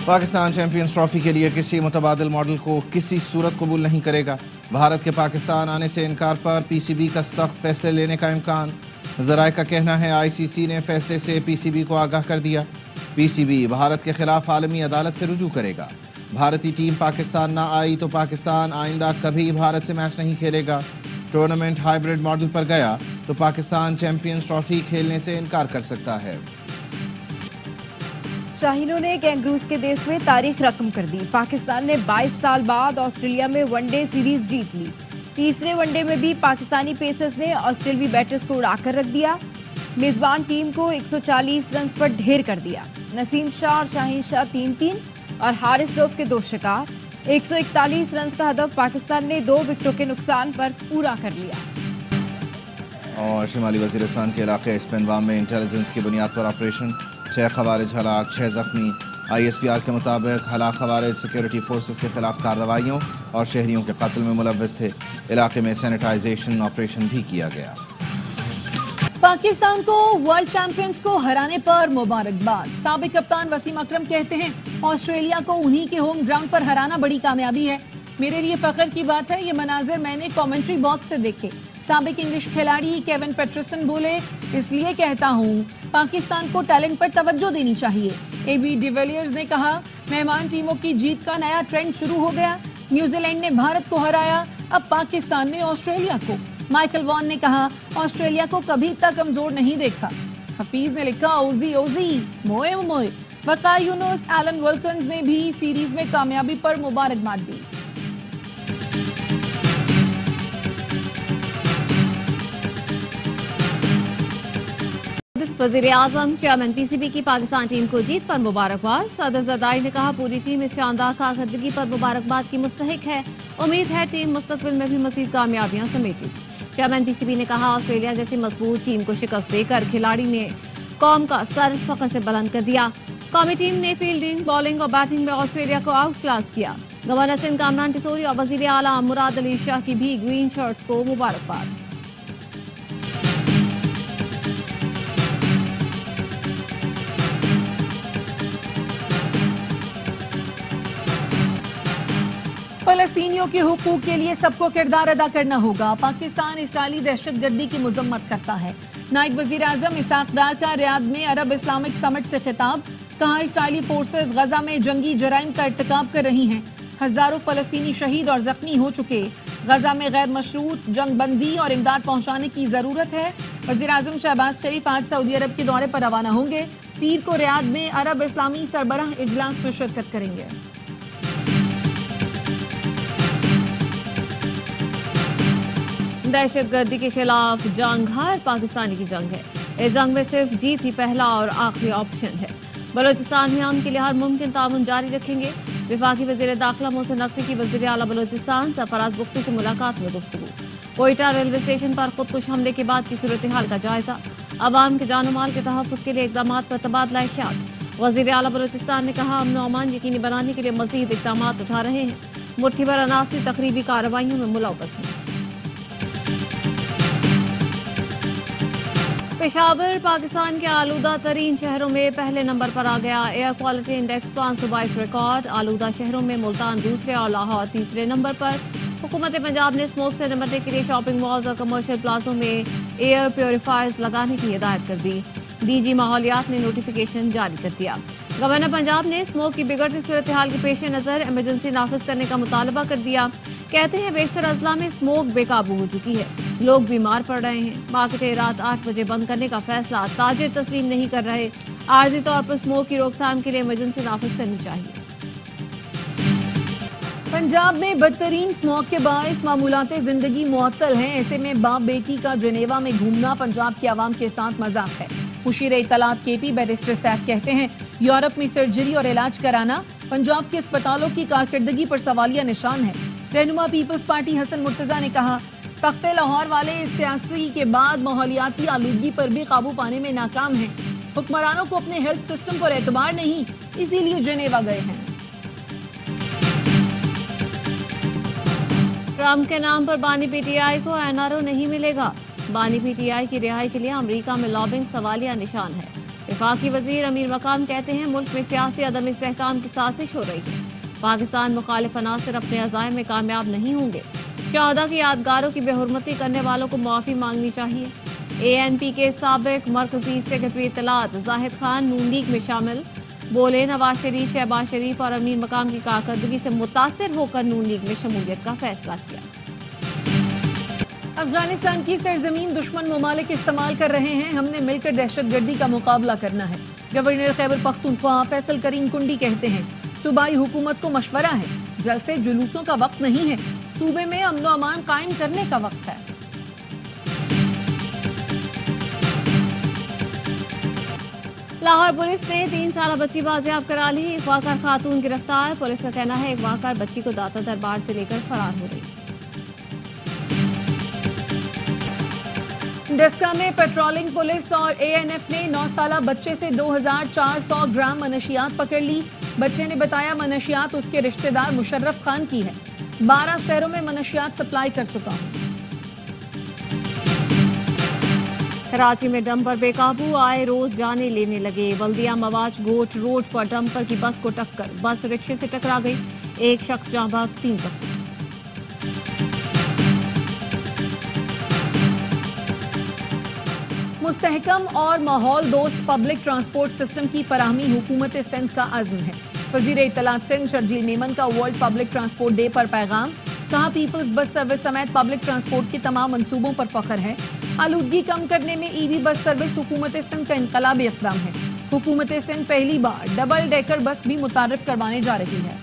Pakistan champions trophy کے لیے کسی متبادل ماڈل کو کسی صورت قبول نہیں کرے گا۔ بھارت کے پاکستان آنے سے انکار پر پی سی بی کا سخت فیصلے لینے کا امکان۔ ذرائع کا کہنا ہے آئی سی سی نے فیصلے سے پی سی بی کو آگاہ کر دیا۔ پی سی بی بھارت کے خلاف عالمی عدالت سے رجوع کرے گا۔ بھارتی ٹیم پاکستان نہ آئی تو پاکستان آئندہ کبھی بھارت سے میچ نہیں کھیلے گا۔ ٹورنامنٹ ہائیبرڈ ماڈل پر گیا تو پاکستان چیمپئنز ٹرافی کھیلنے سے انکار کر سکتا ہے۔ شاہینوں نے کینگروز کے دیس میں تاریخ رقم کر دی۔ پاکستان نے 22 سال بعد آسٹریلیا میں ون ڈے سیریز جیت لی۔ تیسرے ون ڈے میں بھی پاکستانی پیسرز نے آسٹریلوی بیٹرز کو اڑا کر رکھ دیا۔ میزبان ٹیم کو 140 رنز پر ڈھیر کر دیا۔ نسیم شاہ اور شاہین شاہ 3-3 اور حارث روف کے 2 شکار۔ 141 رنز کا ہدف پاکستان نے 2 وکٹوں کے نقصان پر پورا کر لیا۔ اور شمالی وزیرستان کے علاقے اسپنوام میں انٹیلیجنس کی بنیاد پر آپریشن، 6 خوارج ہلاک، 6 زخمی۔ آئی ایس پی آر کے مطابق ہلاک خوارج سیکیورٹی فورسز کے خلاف کارروائیوں اور شہریوں کے قتل میں ملوث تھے۔ علاقے میں سینیٹائزیشن آپریشن بھی کیا گیا۔ پاکستان کو ورلڈ چیمپئنز کو ہرانے پر مبارکباد۔ سابق کپتان وسیم اکرم کہتے ہیں آسٹریلیا کو انہی کے ہوم گراؤنڈ پر ہرانا بڑی کامیابی ہے۔ میرے لیے فخر کی بات ہے، یہ مناظر میں نے کامنٹری باکس سے دیکھے۔ سابق انگلش کھلاڑی کیون پیٹرسن بولے، اس لیے کہتا ہوں پاکستان کو ٹیلنٹ پر توجہ دینی چاہیے۔ اے بی ڈی ویلیئرز نے کہا مہمان ٹیموں کی جیت کا نیا ٹرینڈ شروع ہو گیا۔ نیوزی لینڈ نے بھارت کو ہرایا، اب پاکستان نے آسٹریلیا کو۔ مائیکل وان نے کہا آسٹریلیا کو کبھی اتنا کمزور نہیں دیکھا۔ حفیظ نے لکھا اوزی اوزی موئے موئے۔ وقار یونس، ایلن ولکنز نے بھی سیریز میں کامیابی پر مبارکباد دی۔ وزیر اعظم چیئرمین پی سی بی کی پاکستان ٹیم کو جیت پر مبارکباد۔ صدر زرداری نے کہا پوری ٹیم اس شاندار کارکردگی پر مبارکباد کی مستحق ہے۔ امید ہے ٹیم مستقبل میں بھی مزید کامیابیاں سمیٹے گی۔ چیئرمین پی سی بی نے کہا آسٹریلیا جیسی مضبوط ٹیم کو شکست دے کر کھلاڑی نے قوم کا سر فخر سے بلند کر دیا۔ قومی ٹیم نے فیلڈنگ، بالنگ اور بیٹنگ میں آسٹریلیا کو آؤٹ کلاس کیا۔ گورنر سندھ کامران ٹسوری اور وزیر اعلیٰ مراد علی شاہ کی بھی گرین شرٹس کو مبارکباد۔ فلسطینیوں کے حقوق کے لیے سب کو کردار ادا کرنا ہوگا۔ پاکستان اسرائیلی دہشت گردی کی مذمت کرتا ہے۔ نائب وزیر اعظم اسحاق ڈار کا ریاض میں عرب اسلامک سمٹ سے خطاب، کہا اسرائیلی فورسز غزہ میں جنگی جرائم کا ارتکاب کر رہی ہیں۔ ہزاروں فلسطینی شہید اور زخمی ہو چکے۔ غزہ میں غیر مشروط جنگ بندی اور امداد پہنچانے کی ضرورت ہے۔ وزیر اعظم شہباز شریف آج سعودی عرب کے دورے پر روانہ ہوں گے۔ پیر کو ریاض میں عرب اسلامی سربراہ اجلاس میں شرکت کریں گے۔ دہشت گردی کے خلاف جنگ ہر پاکستانی کی جنگ ہے۔ اس جنگ میں صرف جیت ہی پہلا اور آخری آپشن ہے۔ بلوچستان میں ہم کے لیے ہر ممکن تعاون جاری رکھیں گے۔ وفاقی وزیر داخلہ محسن نقوی کی وزیر اعلیٰ بلوچستان سرفراز بگٹی سے ملاقات میں گفتگو۔ کوئٹہ ریلوے اسٹیشن پر خودکش حملے کے بعد کی صورتحال کا جائزہ۔ عوام کے جان و مال کے تحفظ کے لیے اقدامات پر تبادلہ خیال۔ وزیر اعلیٰ بلوچستان نے کہا امن و امان یقینی بنانے کے لیے مزید اقدامات اٹھا رہے ہیں۔ مٹھی بھر عناصر تقریبی کارروائیوں میں ملوث ہیں۔ پشاور پاکستان کے آلودہ ترین شہروں میں پہلے نمبر پر آ گیا۔ Air quality index 522 record. آلودہ شہروں میں ملتان دوسرے اور لاہور تیسرے نمبر پر۔ حکومت پنجاب نے اسموک سے نمٹنے کے لیے شاپنگ مالز اور کمرشل پلازوں میں ایئر پیوریفائرز لگانے کی ہدایت کر دی۔ ڈی جی ماحولیات نے نوٹیفیکیشن جاری کر دیا۔ گورنر پنجاب نے اسموک کی بگڑتی صورتحال کے پیش نظر ایمرجنسی نافذ کرنے کا مطالبہ کر دیا۔ کہتے ہیں بیشتر اضلاع میں اسموک بے قابو ہو چکی ہے، لوگ بیمار پڑ رہے ہیں۔ مارکیٹیں رات 8 بجے بند کرنے کا فیصلہ تاجر تسلیم نہیں کر رہے۔ عارضی طور پر اسموک کی روک تھام کے لیے ایمرجنسی نافذ کرنی چاہیے۔ پنجاب میں بدترین اسموک کے باعث معمولات زندگی معطل ہیں۔ ایسے میں باپ بیٹی کا جنیوا میں گھومنا پنجاب کی عوام کے ساتھ مذاق ہے۔ مشیر اطلاعات کے پی بیرسٹر سیف کہتے ہیں یورپ میں سرجری اور علاج کرانا پنجاب کے اسپتالوں کی کارکردگی پر سوالیہ نشان ہے۔ رہنما پیپلز پارٹی حسن مرتضیٰ نے کہا تخت لاہور والے اس سیاسی کے بعد ماحولیاتی آلودگی پر بھی قابو پانے میں ناکام ہیں۔ حکمرانوں کو اپنے ہیلتھ سسٹم پر اعتبار نہیں، اسی لیے جنیوا گئے ہیں۔ ٹرمپ کے نام پر بانی پی ٹی آئی کو این آر او نہیں ملے گا۔ بانی پی ٹی آئی کی رہائی کے لیے امریکہ میں لابنگ سوالیہ نشان ہے۔ وفاقی وزیر امیر مقام کہتے ہیں ملک میں سیاسی عدم استحکام کی سازش ہو رہی ہے، پاکستان مخالف عناصر اپنے عزائم میں کامیاب نہیں ہوں گے، شہداء کی یادگاروں کی بے حرمتی کرنے والوں کو معافی مانگنی چاہیے۔ ANP کے سابق مرکزی سیکرٹری اطلاعات زاہد خان نون لیگ میں شامل، بولے نواز شریف، شہباز شریف اور امیر مقام کی کارکردگی سے متاثر ہو کر نون لیگ میں شمولیت کا فیصلہ کیا۔ افغانستان کی سرزمین دشمن ممالک استعمال کر رہے ہیں، ہم نے مل کر دہشت گردی کا مقابلہ کرنا ہے، گورنر خیبر پختونخوا فیصل کریم کنڈی کہتے ہیں صوبائی حکومت کو مشورہ ہے، جلسے جلوسوں کا وقت نہیں ہے، صوبے میں امن و امان قائم کرنے کا وقت ہے۔ لاہور پولیس نے 3 سالہ بچی بازیاب کرا لی، اغوا کار خاتون گرفتار، پولیس کا کہنا ہے اغوا کار بچی کو داتا دربار سے لے کر فرار ہو رہی۔ ڈسکا میں پیٹرولنگ پولیس اور ANF نے 9 سالہ بچے سے 2400 گرام منشیات پکڑ لی، بچے نے بتایا منشیات اس کے رشتہ دار مشرف خان کی ہے، 12 شہروں میں منشیات سپلائی کر چکا ہوں۔ کراچی میں ڈمپر بے قابو، آئے روز جانے لینے لگے، بلدیہ مواج گوٹ روڈ پر ڈمپر کی بس کو ٹکر، بس رکشے سے ٹکرا گئی، ایک شخص جاں بحق 3 زخمی۔ مستحکم اور ماحول دوست پبلک ٹرانسپورٹ سسٹم کی فراہمی حکومت سندھ کا عزم ہے، وزیر اطلاعات سندھ شرجیل میمن کا ورلڈ پبلک ٹرانسپورٹ ڈے پر پیغام، کہا پیپلز بس سروس سمیت پبلک ٹرانسپورٹ کے تمام منصوبوں پر فخر ہے، آلودگی کم کرنے میں EV بس سروس حکومت سندھ کا انقلابی اقدام ہے، حکومت سندھ پہلی بار ڈبل ڈیکر بس بھی متعارف کروانے جا رہی ہے۔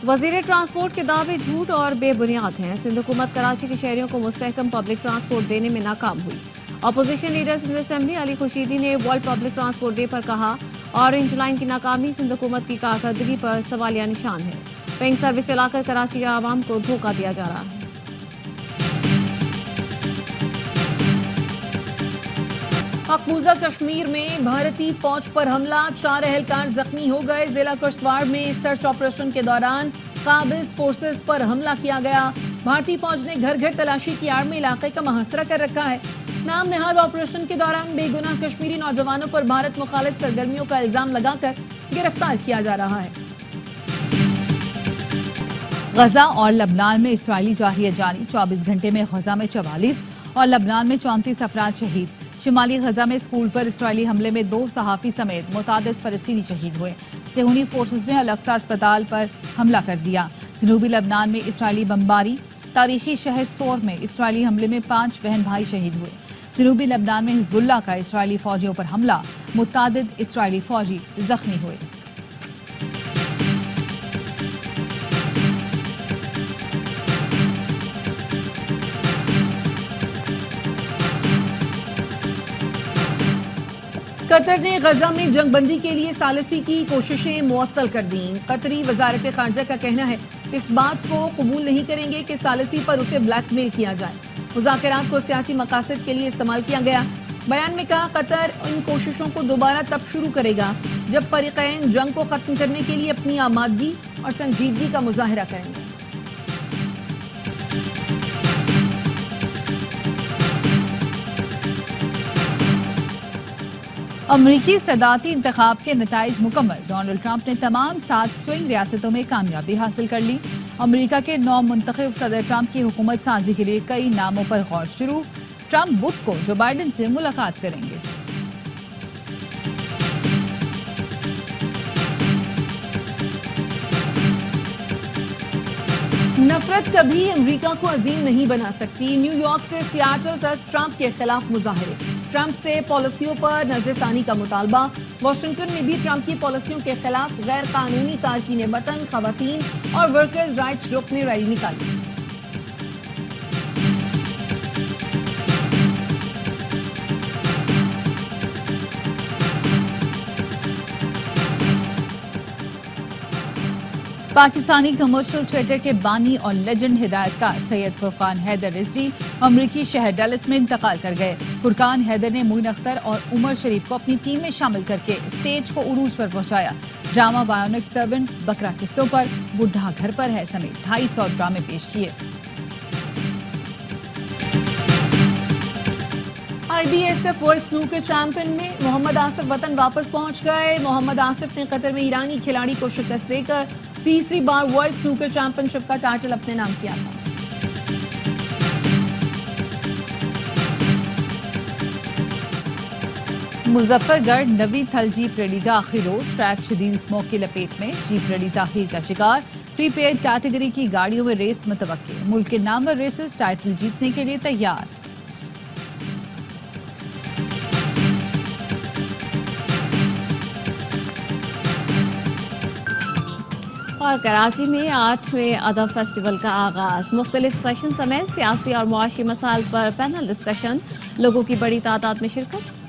وزیر ٹرانسپورٹ کے دعوے جھوٹ اور بے بنیاد ہیں، سندھ حکومت کراچی کے شہریوں کو مستحکم پبلک ٹرانسپورٹ دینے میں ناکام ہوئی۔ اپوزیشن لیڈر سندھ اسمبلی علی خورشیدی نے ورلڈ پبلک ٹرانسپورٹ ڈے پر کہا اورنج لائن کی ناکامی سندھ حکومت کی کارکردگی پر سوالیہ نشان ہے، پنک سروس چلا کر کراچی کے عوام کو دھوکہ دیا جا رہا ہے۔ مقبوضہ کشمیر میں بھارتی فوج پر حملہ، 4 اہلکار زخمی ہو گئے، ضلع کشتواڑ میں سرچ آپریشن کے دوران قابض فورسز پر حملہ کیا گیا، بھارتی فوج نے گھر گھر تلاشی کی آڑ میں علاقے کا محاصرہ کر رکھا ہے، نام نہاد آپریشن کے دوران بے گناہ کشمیری نوجوانوں پر بھارت مخالف سرگرمیوں کا الزام لگا کر گرفتار کیا جا رہا ہے۔ غزہ اور لبنان میں اسرائیلی جارحیت جاری، 24 گھنٹے میں غزہ میں 44 اور لبنان میں 34 افراد شہید، شمالی غزہ میں اسکول پر اسرائیلی حملے میں 2 صحافی سمیت متعدد فلسطینی شہید ہوئے، صہیونی فورسز نے الاقصی اسپتال پر حملہ کر دیا، جنوبی لبنان میں اسرائیلی بمباری، تاریخی شہر سور میں اسرائیلی حملے میں 5 بہن بھائی شہید ہوئے، جنوبی لبنان میں حزب اللہ کا اسرائیلی فوجیوں پر حملہ، متعدد اسرائیلی فوجی زخمی ہوئے۔ قطر نے غزہ میں جنگ بندی کے لیے ثالثی کی کوششیں معطل کر دیں، قطری وزارت خارجہ کا کہنا ہے اس بات کو قبول نہیں کریں گے کہ ثالثی پر اسے بلیک میل کیا جائے، مذاکرات کو سیاسی مقاصد کے لیے استعمال کیا گیا، بیان میں کہا قطر ان کوششوں کو دوبارہ تب شروع کرے گا جب فریقین جنگ کو ختم کرنے کے لیے اپنی آمادگی اور سنجیدگی کا مظاہرہ کریں گے۔ امریکی صدارتی انتخاب کے نتائج مکمل، ڈونلڈ ٹرمپ نے تمام 7 سوئنگ ریاستوں میں کامیابی حاصل کر لی، امریکہ کے نو منتخب صدر ٹرمپ کی حکومت سازی کے لیے کئی ناموں پر غور شروع، ٹرمپ بدھ کو جو بائیڈن سے ملاقات کریں گے۔ نفرت کبھی امریکہ کو عظیم نہیں بنا سکتی، نیو یارک سے سیاٹل تک ٹرمپ کے خلاف مظاہرے، ٹرمپ سے پالیسیوں پر نظر ثانی کا مطالبہ، واشنگٹن میں بھی ٹرمپ کی پالیسیوں کے خلاف غیر قانونی تارکین وطن، خواتین اور ورکرز رائٹس گروپ نے ریلی نکالی۔ پاکستانی کمرشل ٹویٹر کے بانی اور لیجنڈ ہدایت کار سید فرقان حیدر رضوی امریکی شہر ڈیلس میں انتقال کر گئے، فرقان حیدر نے معین اختر اور عمر شریف کو اپنی ٹیم میں شامل کر کے اسٹیج کو عروج پر پہنچایا، ڈرامہ بایونک سرونٹ، بکرا قسطوں پر، بڈھا گھر پر ہے سمیت 250 ڈرامے پیش کیے۔ IBSF ورلڈ سنوکر چیمپئن میں محمد آصف وطن واپس پہنچ گئے. محمد آصف نے قطر میں ایرانی کھلاڑی کو شکست دے کر تیسری بار ورلڈ سنوکر چیمپئن شپ کا ٹائٹل اپنے نام کیا تھا. مظفر گڑھ نوی تھل جیپ ریلی کا آخری روز. ٹریک شدید اسموک کی لپیٹ میں. جیپ ریلی تاخیر کا شکار. پری پیڈ کیٹیگری کی گاڑیوں میں ریس متوقع. ملک کے نامور ریسز ٹائٹل جیتنے کے لیے تیار. اور کراچی میں 8ویں ادب فیسٹیول کا آغاز. مختلف سیشن سمیت سیاسی اور معاشی مسائل پر پینل ڈسکشن. لوگوں کی بڑی تعداد میں شرکت.